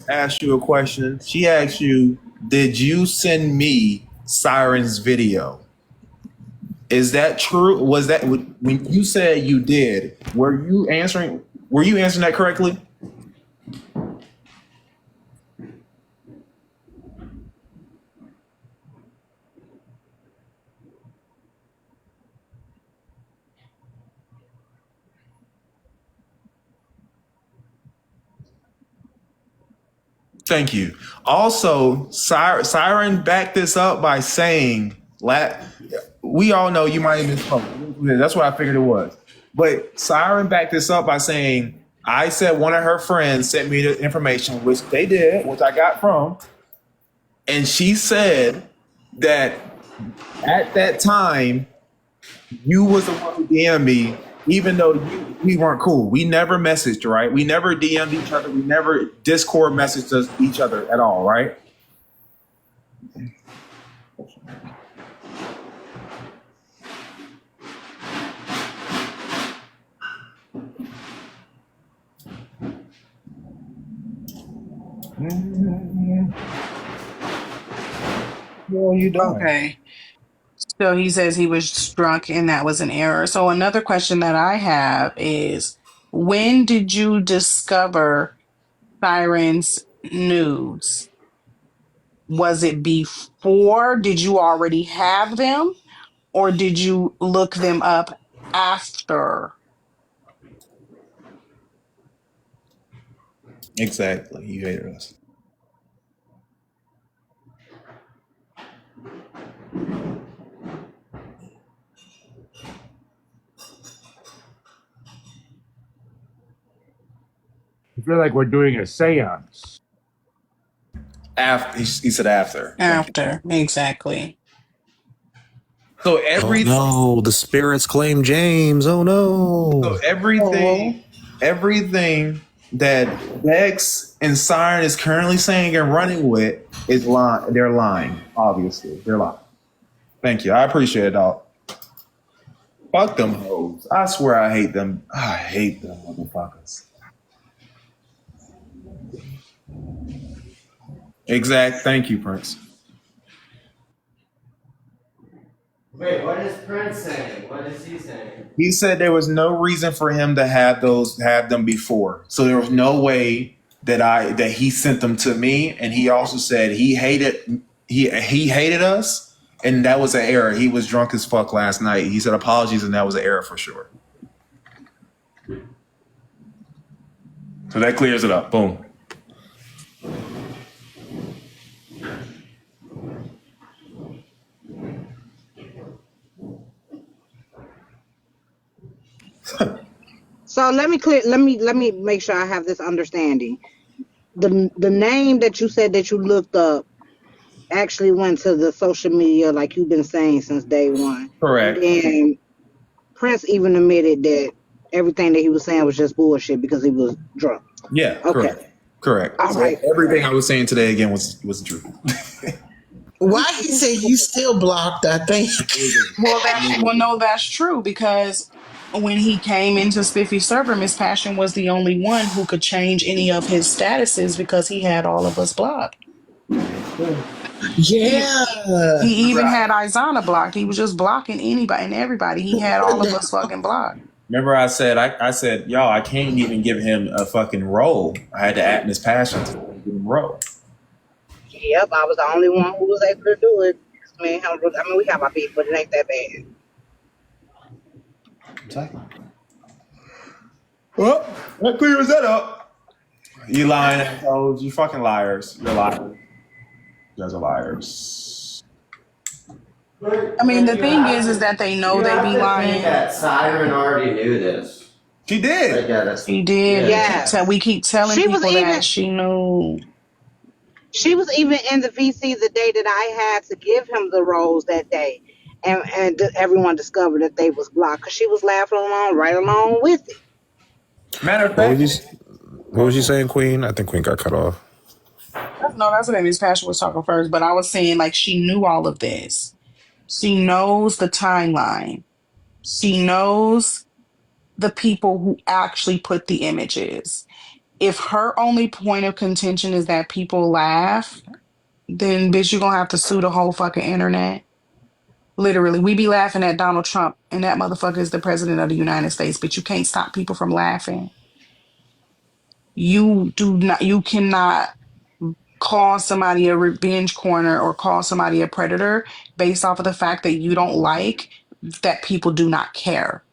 asked you a question. She asked you, "Did you send me Siren's video?" Is that true? Was that when you said you did? Were you answering that correctly? Thank you. Also, Siren backed this up by saying, "We all know you might have been. That's what I figured it was." But Siren backed this up by saying, "I said one of her friends sent me the information, which they did, which I got from, and she said that at that time you was the one who DM'd me, even though we weren't cool. We never messaged, right? We never DM'd each other. We never Discord messaged each other at all, right?" What are you doing? Okay. So he says he was drunk and that was an error. So another question that I have is when did you discover Siren's nudes? Was it before? Did you already have them? Or did you look them up after? Exactly. You hated us. I feel like we're doing a seance. After he said after. Thank you. After, exactly. So Oh everything. no, the spirits claim James. Oh So no. everything. Oh, Everything that Dex and Siren is currently saying and running with is lying. They're lying. Obviously, they're lying. Thank you. I appreciate it, dog. Fuck them hoes. I swear I hate them. I hate them motherfuckers. Exact. Thank you, Prince. Wait, what is Prince saying? What is he saying? He said there was no reason for him to have them before. So there was no way that he sent them to me. And he also said he hated us, and that was an error. He was drunk as fuck last night. He said apologies, and that was an error for sure. So that clears it up. Boom. So let me make sure I have this understanding. The name that you said that you looked up actually went to the social media like you've been saying since day one. And Correct. then Prince even admitted that everything that he was saying was just bullshit because he was drunk. Yeah. Okay. Correct. Correct. All So right. everything I was saying today again was true. Why he say you still blocked, I think. no, that's true because when he came into Spiffy's server, Miss Passion was the only one who could change any of his statuses because he had all of us blocked. He Yeah. he even had Izana blocked. He was just blocking anybody and everybody. He had all of us fucking blocked. Remember, I said, y'all, I can't even give him a fucking role. I had to act Miss Passion to give him a role. Yep, I was the only one who was able to do it. We have our beef, but it ain't that bad. Exactly. Well, that clears that up. You lying assholes. You fucking liars. You're liars. You guys are liars. I mean, the thing is that they know You they have be to think lying. that Siren already knew this. She did. She did. Yeah. We keep telling She was people even that she knew. she was even in the VC the day that I had to give him the rose that day. And everyone discovered that they was blocked because she was laughing along right along with it. Matter of What was fact, you what was you saying, Queen? I think Queen got cut off. No, that's what Miss Passion was talking first. But I was saying, like, she knew all of this. She knows the timeline. She knows the people who actually put the images. If her only point of contention is that people laugh, then bitch, you're gonna have to sue the whole fucking internet. Literally, we be laughing at Donald Trump, and that motherfucker is the president of the United States, but you can't stop people from laughing. You cannot call somebody a revenge corner or call somebody a predator based off of the fact that you don't like that people do not care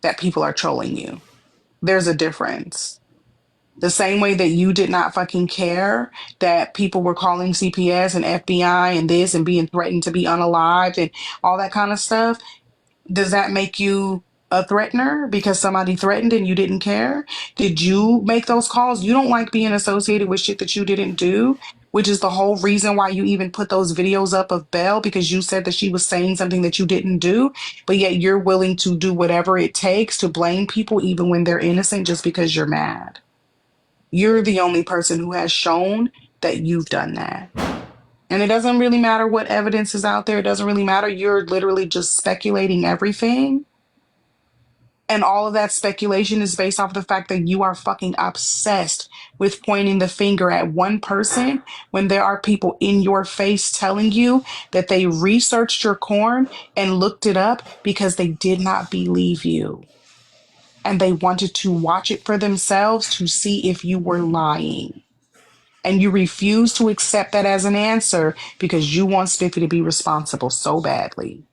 that people are trolling you. There's a difference. The same way that you did not fucking care that people were calling CPS and FBI and this and being threatened to be unalived and all that kind of stuff. Does that make you a threatener because somebody threatened and you didn't care? Did you make those calls? You don't like being associated with shit that you didn't do, which is the whole reason why you even put those videos up of Belle because you said that she was saying something that you didn't do, but yet you're willing to do whatever it takes to blame people even when they're innocent just because you're mad. You're the only person who has shown that you've done that. And it doesn't really matter what evidence is out there. It doesn't really matter. You're literally just speculating everything. And all of that speculation is based off the fact that you are fucking obsessed with pointing the finger at one person when there are people in your face telling you that they researched your corn and looked it up because they did not believe you. And they wanted to watch it for themselves to see if you were lying. And you refuse to accept that as an answer because you want Spiffy to be responsible so badly.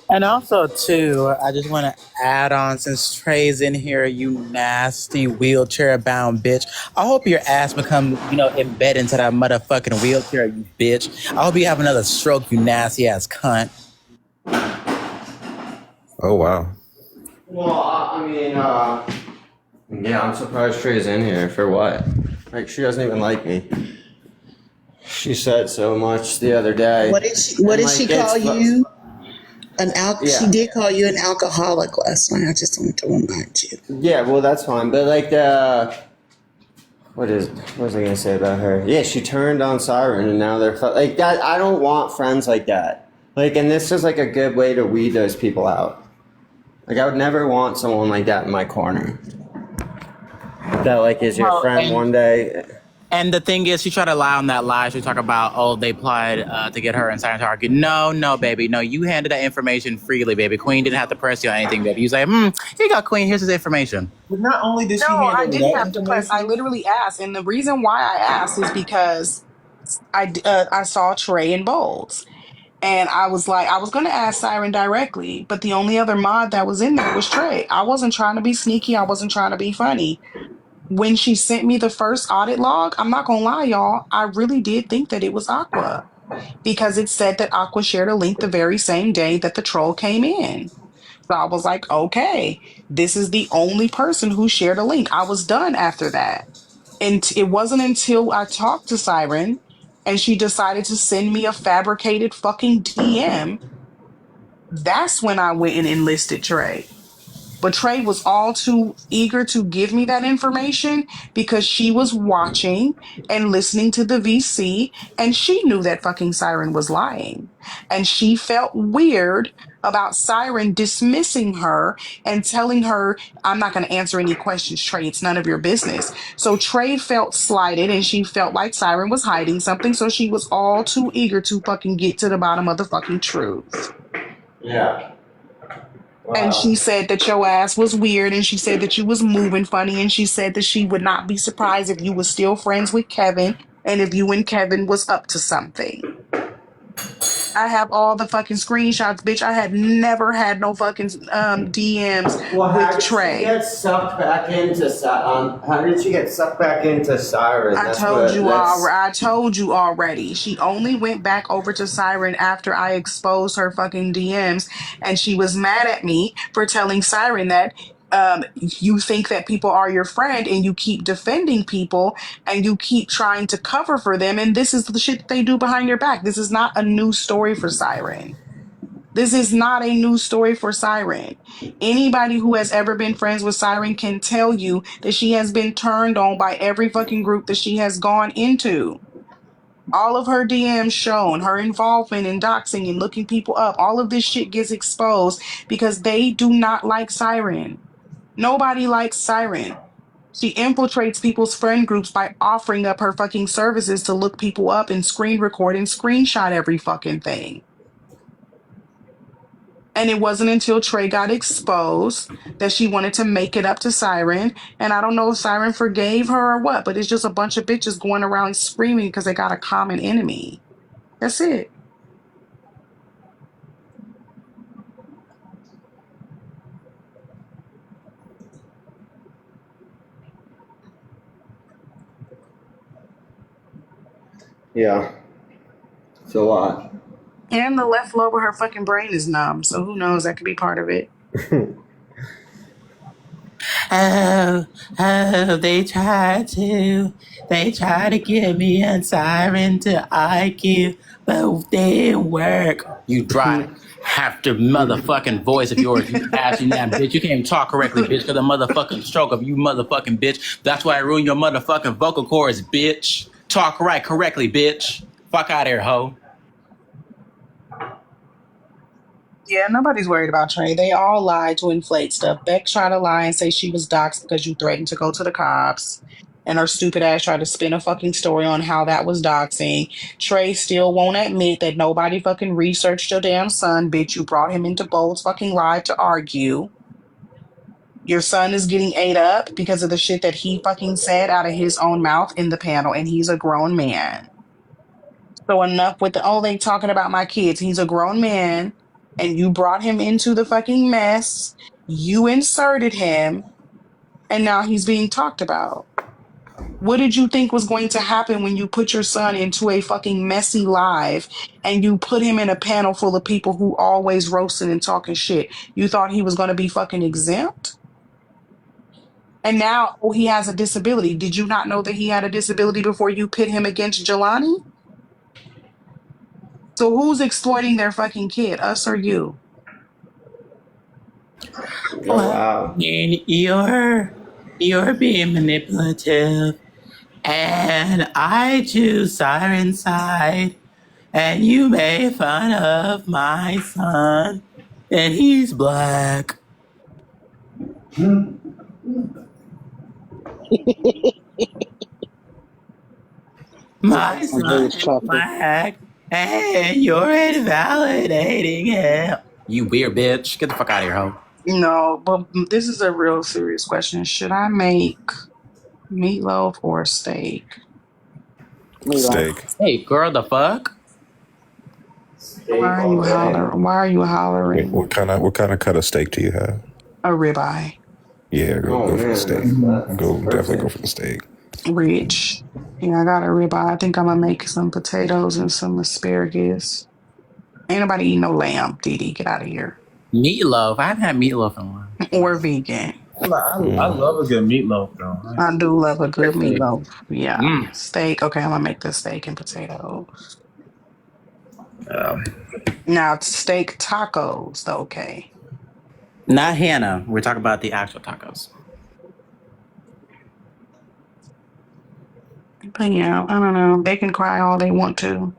And also, too, I just want to add on, since Trey's in here, you nasty wheelchair-bound bitch. I hope your ass become, embedded into that motherfucking wheelchair, you bitch. I hope you have another stroke, you nasty-ass cunt. Oh, wow. Well, yeah, I'm surprised Trey's in here. For what? Like, she doesn't even like me. She said so much the other day. What did she call you? Yeah. She did call you an alcoholic last night. I just wanted to remind you. Yeah, well, that's fine. But like what was I gonna say about her? Yeah, she turned on Siren, and now they're like that. I don't want friends like that. Like, and this is like a good way to weed those people out. Like, I would never want someone like that in my corner. That like is your friend one day. And the thing is, she tried to lie on that lie. She talk about, they applied to get her and Siren to argue. No, baby. No, you handed that information freely, baby. Queen didn't have to press you on anything, baby. You say, here you go, Queen. Here's his information. But not only did she No, handle I didn't that have to press. I literally asked. And the reason why I asked is because I saw Trey in Bolds. And I was like, I was going to ask Siren directly, but the only other mod that was in there was Trey. I wasn't trying to be sneaky. I wasn't trying to be funny. When she sent me the first audit log, I'm not going to lie, y'all, I really did think that it was Aqua because it said that Aqua shared a link the very same day that the troll came in. So I was like, okay, this is the only person who shared a link. I was done after that. And it wasn't until I talked to Siren and she decided to send me a fabricated fucking DM. That's when I went and enlisted Trey. But Trey was all too eager to give me that information because she was watching and listening to the VC and she knew that fucking Siren was lying. And she felt weird about Siren dismissing her and telling her, I'm not going to answer any questions, Trey. It's none of your business. So Trey felt slighted and she felt like Siren was hiding something. So she was all too eager to fucking get to the bottom of the fucking truth. Yeah. Wow. And she said that your ass was weird and she said that you was moving funny and she said that she would not be surprised if you was still friends with Kevin and if you and Kevin was up to something. I have all the fucking screenshots, bitch. I had never had no fucking DMs with Trey. How did she get sucked back into Siren? I told you already. She only went back over to Siren after I exposed her fucking DMs, and she was mad at me for telling Siren that you think that people are your friend and you keep defending people and you keep trying to cover for them, and this is the shit that they do behind your back. This is not a new story for Siren. This is not a new story for Siren. Anybody who has ever been friends with Siren can tell you that she has been turned on by every fucking group that she has gone into. All of her DMs shown, her involvement in doxing and looking people up. All of this shit gets exposed because they do not like Siren. Nobody likes Siren. She infiltrates people's friend groups by offering up her fucking services to look people up and screen record and screenshot every fucking thing. And it wasn't until Trey got exposed that she wanted to make it up to Siren. And I don't know if Siren forgave her or what, but it's just a bunch of bitches going around screaming because they got a common enemy. That's it. Yeah. It's a lot. And the left lobe of her fucking brain is numb. So who knows? That could be part of it. They tried to get me and Siren to IQ, but they didn't work. You dry half the motherfucking voice of yours, you ashy damn bitch. You can't even talk correctly, bitch, because the motherfucking stroke of you motherfucking bitch. That's why I ruined your motherfucking vocal cords, bitch. Talk correctly, bitch. Fuck out of here, hoe. Yeah, nobody's worried about Trey. They all lied to inflate stuff. Beck tried to lie and say she was doxxed because you threatened to go to the cops. And her stupid ass tried to spin a fucking story on how that was doxing. Trey still won't admit that nobody fucking researched your damn son, bitch. You brought him into Bold's fucking live to argue. Your son is getting ate up because of the shit that he fucking said out of his own mouth in the panel, and he's a grown man. So enough with the, oh, they talking about my kids. He's a grown man, and you brought him into the fucking mess. You inserted him, and now he's being talked about. What did you think was going to happen when you put your son into a fucking messy live and you put him in a panel full of people who always roasting and talking shit? You thought he was going to be fucking exempt? And now, oh, he has a disability. Did you not know that he had a disability before you pit him against Jelani? So who's exploiting their fucking kid, us or you? Oh, wow. You're being manipulative. And I choose Siren's side. And you made fun of my son. And he's black. My son is black. And you're invalidating him. You weird bitch. Get the fuck out of here, hoe. No, but this is a real serious question. Should I make meatloaf or steak? Steak. Hey, girl, the fuck? Why are you hollering? Why are you hollering? What kind of cut of steak do you have? A ribeye. Yeah, go for the steak. Definitely go for the steak. Rich. Yeah, I got a ribeye. I think I'm gonna make some potatoes and some asparagus. Ain't nobody eating no lamb, Dee. Get out of here. Meatloaf. I haven't had meatloaf in a while. Or vegan. I love a good meatloaf, though. I do love a good meatloaf. Yeah. Mm. Steak. Okay, I'm gonna make the steak and potatoes. Yeah. Now steak tacos, though, okay. Not Hannah. We're talking about the actual tacos. But yeah, I don't know. They can cry all they want to.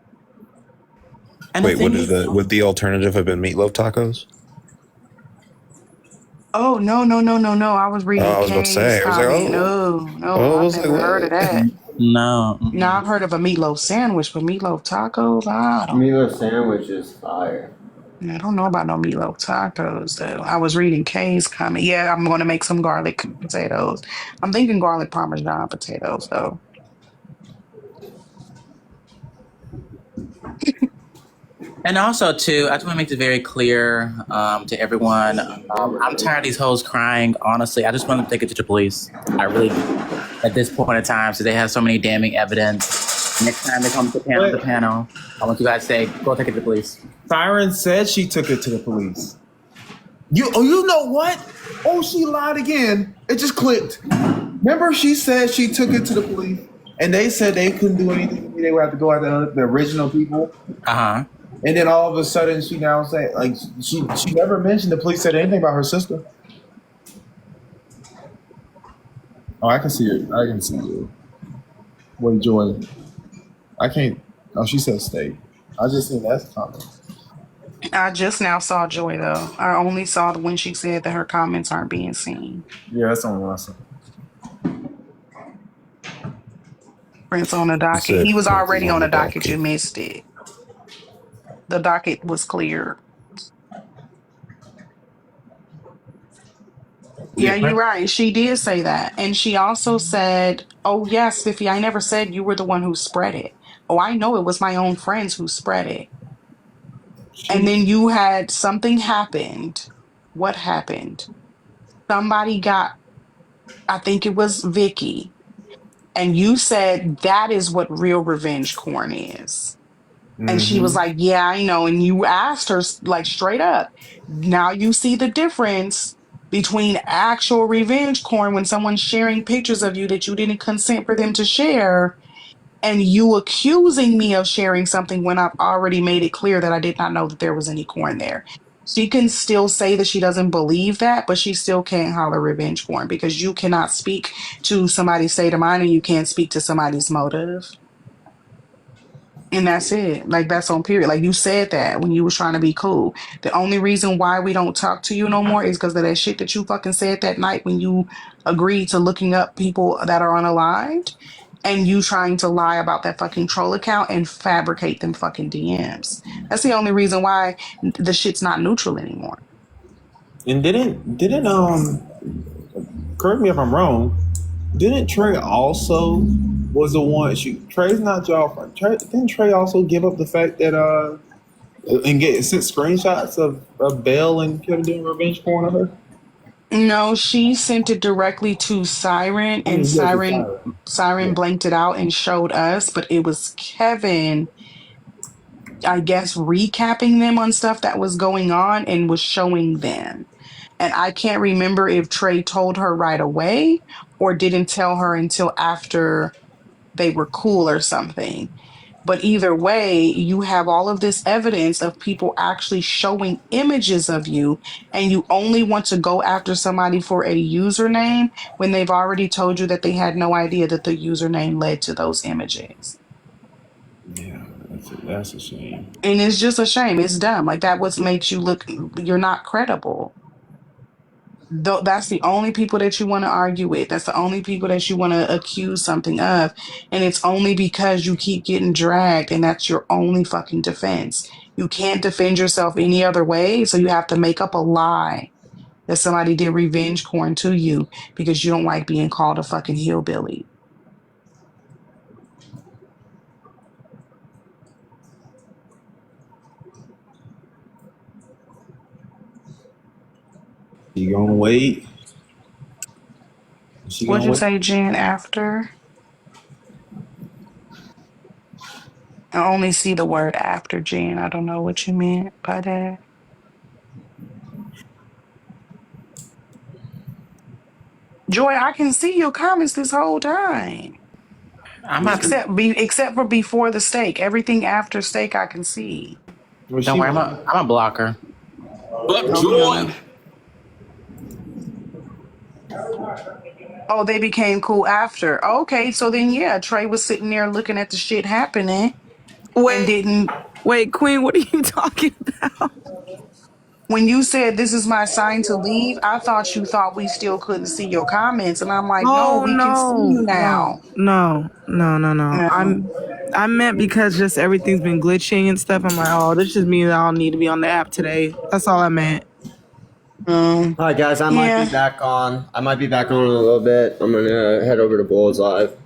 And Wait, would the alternative have been meatloaf tacos? Oh no. I was reading I was about to Kay's say, I was like, comment. oh. No, I've never heard of that. No. Now I've heard of a meatloaf sandwich, but meatloaf tacos, Meatloaf sandwich is fire. I don't know about no meatloaf tacos though. I was reading Kay's comment. Yeah, I'm going to make some garlic potatoes. I'm thinking garlic parmesan potatoes though. And also, too, I just want to make this very clear to everyone. I'm tired of these hoes crying. Honestly, I just want to take it to the police. I really, at this point in time, so they have so many damning evidence. Next time they come to the panel, I want you guys to say, go take it to the police. Siren said she took it to the police. You know what? Oh, she lied again. It just clicked. Remember, she said she took it to the police, and they said they couldn't do anything. They would have to go after the original people. And then all of a sudden, she now say like she never mentioned the police said anything about her sister. Oh, I can see it. I can see you. Wait, Joy. I can't. Oh, she said stay. I just seen that's comment. I just now saw Joy though. I only saw when she said that her comments aren't being seen. Yeah, that's the only one I saw. Prince on the He docket. said He was Prince is already on on the the docket. docket. You missed it. The docket was cleared. Yeah, Yeah, you're right. She did say that. And she also said, oh, yes, Spiffy, I never said you were the one who spread it. Oh, I know it was my own friends who spread it. And she. then you had something happened. What happened? Somebody got, I think it was Vicky. And you said that is what real revenge corn is. And she was Mm-hmm. like, yeah, I know. And you asked her like straight up. Now you see the difference between actual revenge corn when someone's sharing pictures of you that you didn't consent for them to share and you accusing me of sharing something when I've already made it clear that I did not know that there was any corn there. She can still say that she doesn't believe that, but she still can't holler revenge corn because you cannot speak to somebody's state of mind and you can't speak to somebody's motive. And that's it. Like that's on period. Like you said that when you was trying to be cool. The only reason why we don't talk to you no more is because of that shit that you fucking said that night when you agreed to looking up people that are unalived and you trying to lie about that fucking troll account and fabricate them fucking DMs. That's the only reason why the shit's not neutral anymore. And didn't correct me if I'm wrong. Didn't Trey also was the one? Trey's not y'all friend. Didn't Trey also give up the fact that and get sent screenshots of Belle and Kevin doing revenge porn on her? No, she sent it directly to Siren I and mean, yes, it's Siren yeah. blanked it out and showed us, but it was Kevin I guess, recapping them on stuff that was going on and was showing them. And I can't remember if Trey told her right away or didn't tell her until after they were cool or something. But either way, you have all of this evidence of people actually showing images of you, and you only want to go after somebody for a username when they've already told you that they had no idea that the username led to those images. Yeah, that's a shame. And it's just a shame. It's dumb. Like that what makes you look you're not credible. Though that's the only people that you want to argue with. That's the only people that you want to accuse something of. And it's only because you keep getting dragged and that's your only fucking defense. You can't defend yourself any other way. So you have to make up a lie that somebody did revenge corn to you because you don't like being called a fucking hillbilly. She gonna wait. She What'd gonna you wait. say, Jen, after? I only see the word after, Jen. I don't know what you meant by that. Joy, I can see your comments this whole time. I'm about to. Except for before the steak. Everything after steak I can see. Well, Don't she worry, went. I'm a blocker. But Okay, joy. okay. Oh, they became cool after. Okay, so then yeah, Trey was sitting there looking at the shit happening and Wait, didn't wait, Queen, what are you talking about? when you said this is my sign to leave, I thought you thought we still couldn't see your comments. And I'm like, no, Oh we can see you now. no. I meant because just everything's been glitching and stuff. I'm like, oh, this just means I don't need to be on the app today. That's all I meant. Hi guys, I might be Yeah. back on. I might be back on in a little bit. I'm gonna head over to Bulls Live.